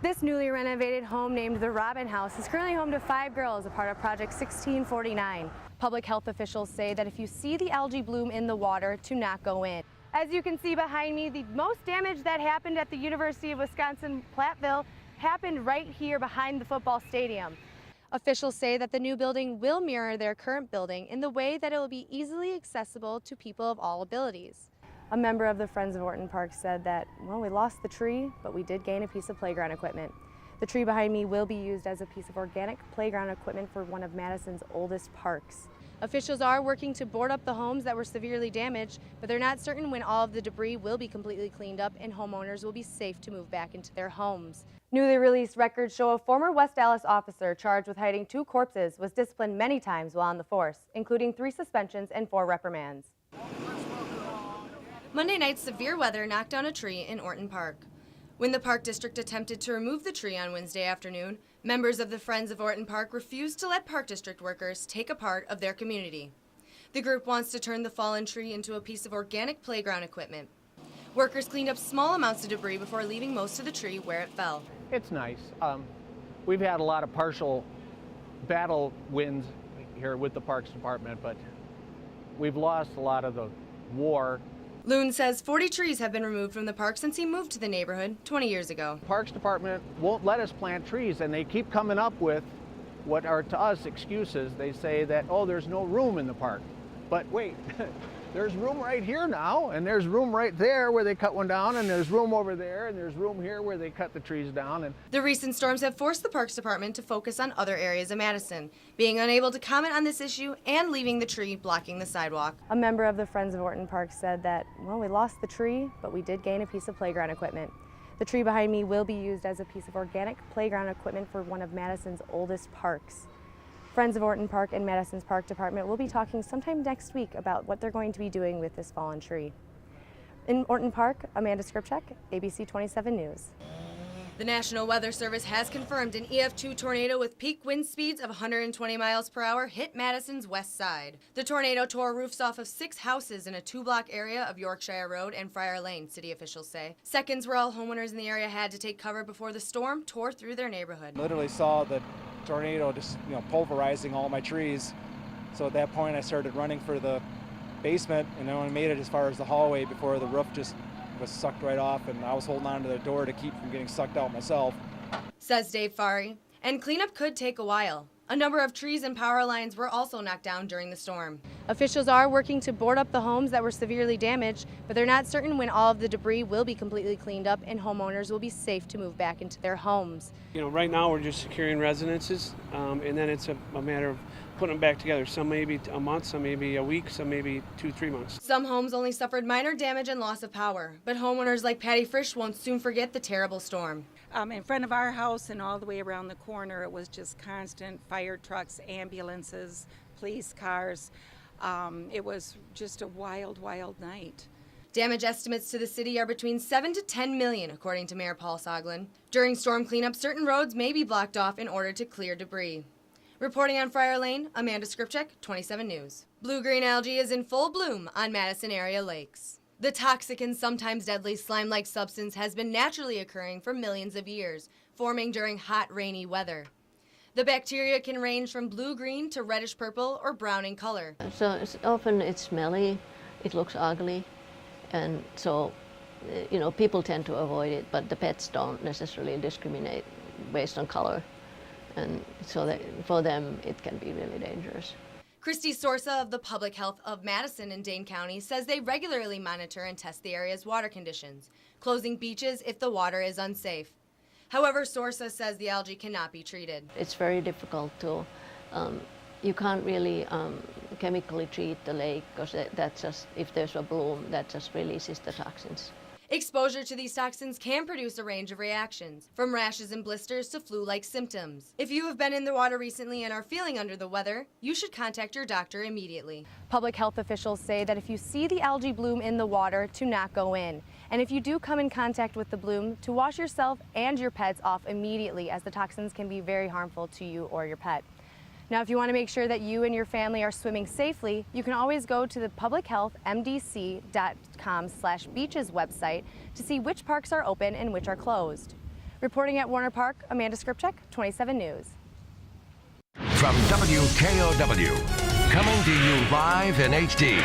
This newly renovated home named the Robin House is currently home to 5 girls, a part of Project 1649. Public health officials say that if you see the algae bloom in the water, to not go in. As you can see behind me, the most damage that happened at the University of Wisconsin-Platteville happened right here behind the football stadium. Officials say that the new building will mirror their current building in the way that it will be easily accessible to people of all abilities. A member of the Friends of Orton Park said that, well, we lost the tree, but we did gain a piece of playground equipment. The tree behind me will be used as a piece of organic playground equipment for one of Madison's oldest parks. Officials are working to board up the homes that were severely damaged, but they're not certain when all of the debris will be completely cleaned up and homeowners will be safe to move back into their homes. Newly released records show a former West Dallas officer charged with hiding 2 corpses was disciplined many times while on the force, including 3 suspensions and 4 reprimands. Monday night, severe weather knocked down a tree in Orton Park. When the Park District attempted to remove the tree on Wednesday afternoon, members of the Friends of Orton Park refused to let Park District workers take a part of their community. The group wants to turn the fallen tree into a piece of organic playground equipment. Workers cleaned up small amounts of debris before leaving most of the tree where it fell. It's nice. We've had a lot of partial battle wins here with the Parks Department, but we've lost a lot of the war. Loon says 40 trees have been removed from the park since he moved to the neighborhood 20 years ago. Parks Department won't let us plant trees, and they keep coming up with what are to us excuses. They say that, oh, there's no room in the park. But wait, there's room right here now, and there's room right there where they cut one down, and there's room over there, and there's room here where they cut the trees down. And the recent storms have forced the Parks Department to focus on other areas of Madison, being unable to comment on this issue and leaving the tree blocking the sidewalk. A member of the Friends of Orton Park said that, well, we lost the tree, but we did gain a piece of playground equipment. The tree behind me will be used as a piece of organic playground equipment for one of Madison's oldest parks. Friends of Orton Park and Madison's Park Department will be talking sometime next week about what they're going to be doing with this fallen tree. In Orton Park, Amanda Skrzypchak, ABC 27 News. The National Weather Service has confirmed an EF2 tornado with peak wind speeds of 120 miles per hour hit Madison's west side. The tornado tore roofs off of 6 houses in a 2-block area of Yorkshire Road and Friar Lane, city officials say. Seconds were all homeowners in the area had to take cover before the storm tore through their neighborhood. Literally saw the tornado just pulverizing all my trees. So at that point I started running for the basement, and I only made it as far as the hallway before the roof just was sucked right off, and I was holding on to the door to keep from getting sucked out myself. Says Dave Fari, and cleanup could take a while. A number of trees and power lines were also knocked down during the storm. Officials are working to board up the homes that were severely damaged, but they're not certain when all of the debris will be completely cleaned up and homeowners will be safe to move back into their homes. Right now we're just securing residences, and then it's a matter of putting them back together. Some maybe a month, some maybe a week, some maybe 2-3 months. Some homes only suffered minor damage and loss of power, but homeowners like Patty Frisch won't soon forget the terrible storm. In front of our house and all the way around the corner, it was just constant fire trucks, ambulances, police cars. It was just a wild, wild night. Damage estimates to the city are between 7 to 10 million, according to Mayor Paul Soglin. During storm cleanup, certain roads may be blocked off in order to clear debris. Reporting on Friar Lane, Amanda Skrzypchak, 27 News. Blue-green algae is in full bloom on Madison area lakes. The toxic and sometimes deadly slime-like substance has been naturally occurring for millions of years, forming during hot, rainy weather. The bacteria can range from blue-green to reddish-purple or brown in color. So often it's smelly, it looks ugly, and so people tend to avoid it, but the pets don't necessarily discriminate based on color. And so that for them, it can be really dangerous. Christy Sorsa of the Public Health of Madison and Dane County says they regularly monitor and test the area's water conditions, closing beaches if the water is unsafe. However, Sorsa says the algae cannot be treated. It's very difficult to, you can't really chemically treat the lake because that's just, if there's a bloom, that just releases the toxins. Exposure to these toxins can produce a range of reactions, from rashes and blisters to flu-like symptoms. If you have been in the water recently and are feeling under the weather, you should contact your doctor immediately. Public health officials say that if you see the algae bloom in the water, to not go in. And if you do come in contact with the bloom, to wash yourself and your pets off immediately, as the toxins can be very harmful to you or your pet. Now, if you want to make sure that you and your family are swimming safely, you can always go to the publichealthmdc.com/beaches website to see which parks are open and which are closed. Reporting at Warner Park, Amanda Skrzypchak, 27 News. From WKOW, coming to you live in HD.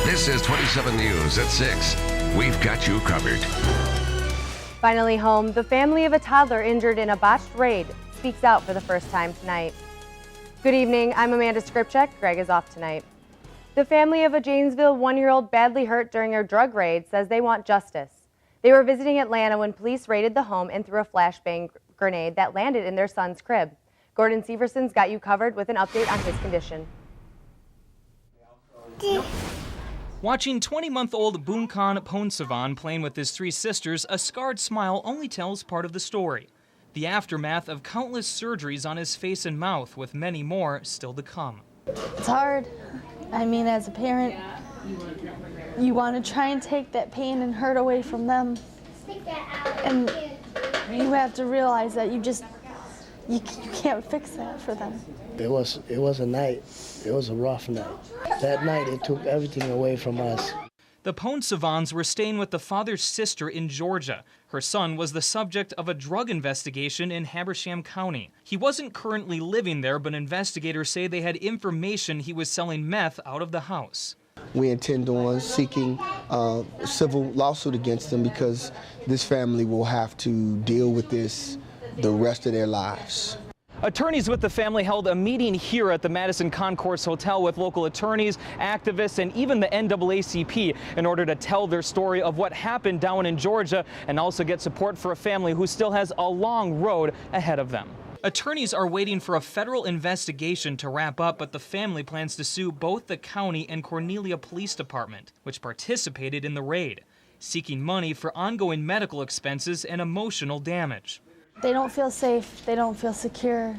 This is 27 News at 6. We've got you covered. Finally home, the family of a toddler injured in a botched raid speaks out for the first time tonight. Good evening, I'm Amanda Skrzypchak. Greg is off tonight. The family of a Janesville 1-year-old badly hurt during a drug raid says they want justice. They were visiting Atlanta when police raided the home and threw a flashbang grenade that landed in their son's crib. Gordon Severson's got you covered with an update on his condition. Watching 20-month-old Bunkan Ponsavan playing with his 3 sisters, a scarred smile only tells part of the story. The aftermath of countless surgeries on his face and mouth, with many more still to come. It's hard. I mean, as a parent, you want to try and take that pain and hurt away from them. And you have to realize that you can't fix that for them. It was a night. It was a rough night. That night, it took everything away from us. The Ponsavans were staying with the father's sister in Georgia. Her son was the subject of a drug investigation in Habersham County. He wasn't currently living there, but investigators say they had information he was selling meth out of the house. We intend on seeking a civil lawsuit against them because this family will have to deal with this the rest of their lives. Attorneys with the family held a meeting here at the Madison Concourse Hotel with local attorneys, activists, and even the NAACP in order to tell their story of what happened down in Georgia and also get support for a family who still has a long road ahead of them. Attorneys are waiting for a federal investigation to wrap up, but the family plans to sue both the county and Cornelia Police Department, which participated in the raid, seeking money for ongoing medical expenses and emotional damage. They don't feel safe. They don't feel secure.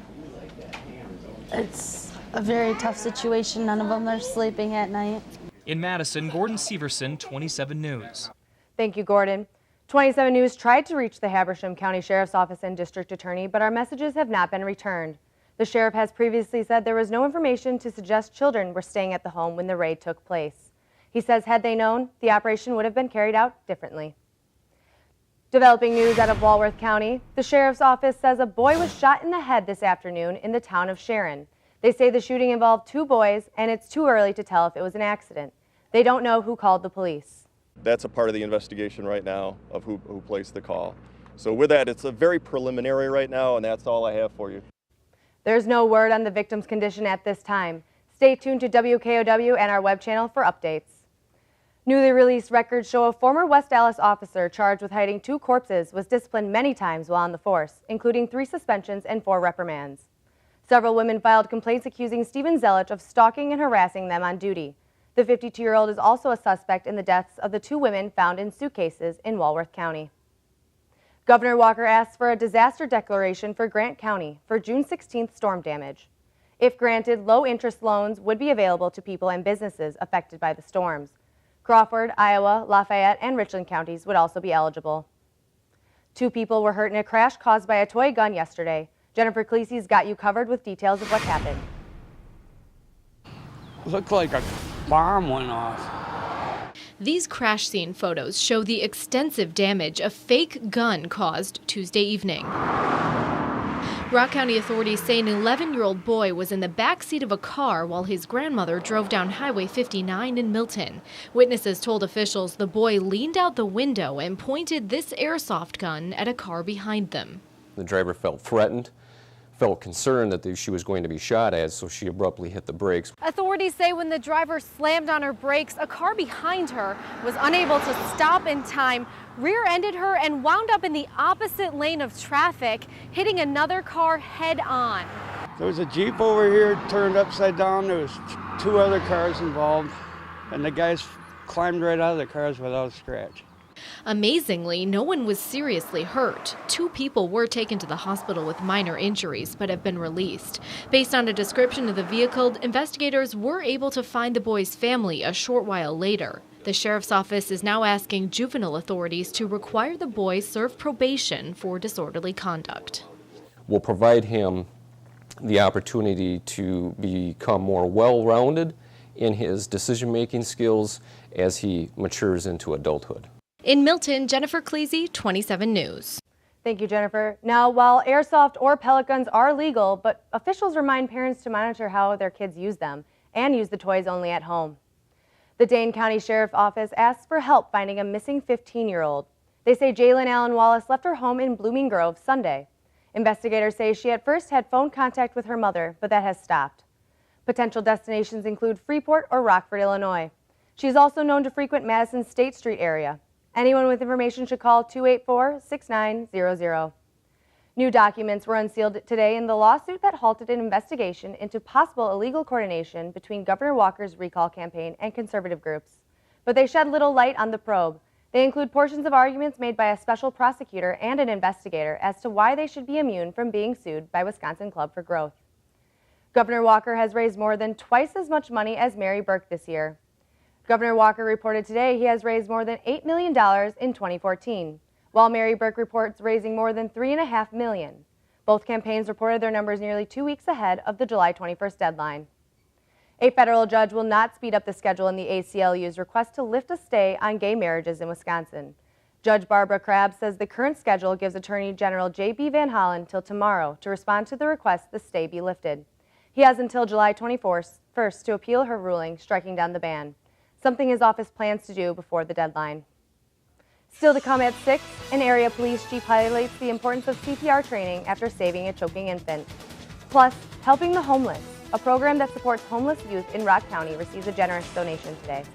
It's a very tough situation. None of them are sleeping at night. In Madison, Gordon Severson, 27 News. Thank you, Gordon. 27 News tried to reach the Habersham County Sheriff's Office and District Attorney, but our messages have not been returned. The sheriff has previously said there was no information to suggest children were staying at the home when the raid took place. He says had they known, the operation would have been carried out differently. Developing news out of Walworth County, the sheriff's office says a boy was shot in the head this afternoon in the town of Sharon. They say the shooting involved 2 boys, and it's too early to tell if it was an accident. They don't know who called the police. That's a part of the investigation right now of who placed the call. So with that, it's a very preliminary right now, and that's all I have for you. There's no word on the victim's condition at this time. Stay tuned to WKOW and our web channel for updates. Newly released records show a former West Allis officer charged with hiding 2 corpses was disciplined many times while on the force, including 3 suspensions and 4 reprimands. Several women filed complaints accusing Stephen Zelich of stalking and harassing them on duty. The 52-year-old is also a suspect in the deaths of the 2 women found in suitcases in Walworth County. Governor Walker asked for a disaster declaration for Grant County for June 16th storm damage. If granted, low-interest loans would be available to people and businesses affected by the storms. Crawford, Iowa, Lafayette, and Richland counties would also be eligible. 2 people were hurt in a crash caused by a toy gun yesterday. Jennifer Cleesy's got you covered with details of what happened. Looked like a bomb went off. These crash scene photos show the extensive damage a fake gun caused Tuesday evening. Rock County authorities say an 11-year-old boy was in the back seat of a car while his grandmother drove down Highway 59 in Milton. Witnesses told officials the boy leaned out the window and pointed this airsoft gun at a car behind them. The driver felt threatened, felt concerned that she was going to be shot at, so she abruptly hit the brakes. Authorities say when the driver slammed on her brakes, a car behind her was unable to stop in time, rear-ended her, and wound up in the opposite lane of traffic, hitting another car head-on. There was a Jeep over here turned upside down. There was 2 other cars involved, and the guys climbed right out of the cars without a scratch. Amazingly, no one was seriously hurt. 2 people were taken to the hospital with minor injuries but have been released. Based on a description of the vehicle, investigators were able to find the boy's family a short while later. The sheriff's office is now asking juvenile authorities to require the boy serve probation for disorderly conduct. We'll provide him the opportunity to become more well-rounded in his decision-making skills as he matures into adulthood. In Milton, Jennifer Cleesy, 27 News. Thank you, Jennifer. Now, while airsoft or pellet guns are legal, but officials remind parents to monitor how their kids use them and use the toys only at home. The Dane County Sheriff's Office asks for help finding a missing 15-year-old. They say Jalen Allen Wallace left her home in Blooming Grove Sunday. Investigators say she at first had phone contact with her mother, but that has stopped. Potential destinations include Freeport or Rockford, Illinois. She is also known to frequent Madison State Street area. Anyone with information should call 284-6900. New documents were unsealed today in the lawsuit that halted an investigation into possible illegal coordination between Governor Walker's recall campaign and conservative groups. But they shed little light on the probe. They include portions of arguments made by a special prosecutor and an investigator as to why they should be immune from being sued by Wisconsin Club for Growth. Governor Walker has raised more than twice as much money as Mary Burke this year. Governor Walker reported today he has raised more than $8 million in 2014, while Mary Burke reports raising more than $3.5 million. Both campaigns reported their numbers nearly 2 weeks ahead of the July 21st deadline. A federal judge will not speed up the schedule in the ACLU's request to lift a stay on gay marriages in Wisconsin. Judge Barbara Crabb says the current schedule gives Attorney General J.B. Van Hollen till tomorrow to respond to the request the stay be lifted. He has until July 21st to appeal her ruling, striking down the ban, something his office plans to do before the deadline. Still to come at 6, an area police chief highlights the importance of CPR training after saving a choking infant. Plus, Helping the Homeless, a program that supports homeless youth in Rock County, receives a generous donation today.